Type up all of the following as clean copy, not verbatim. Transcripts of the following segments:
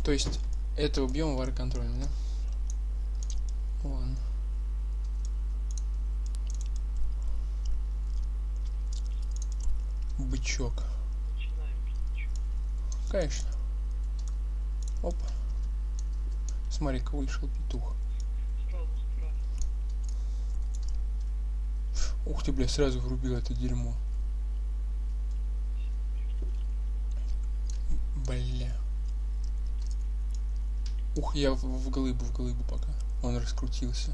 То есть это убьем вары контрольно, да? Ладно. Бычок. Начинаем бить. Конечно. Опа. Смотри-ка, вышел петух. Сразу страх. Ух ты, бля, сразу врубил это дерьмо. Бля. Ух, я в глыбу пока. Он раскрутился.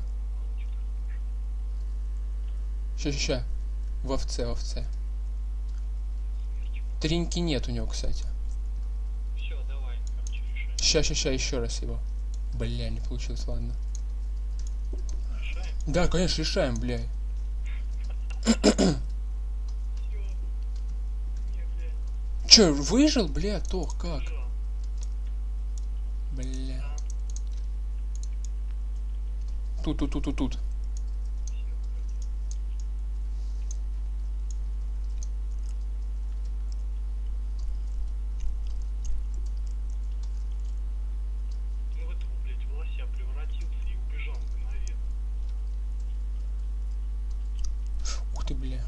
Ща. В овце. Смерч. Триньки нет у него, кстати. Все, давай, короче, решаем. Ща, еще раз его. Бля, не получилось, ладно. Решаем? Да, конечно, решаем, бля. Все. Не, блядь. Че, выжил, бля, тох, как? Жал. Бля. А, Тут. все, вроде. Ну в этого, блядь, в лося превратился и убежал мгновенно. Ух ты, бля.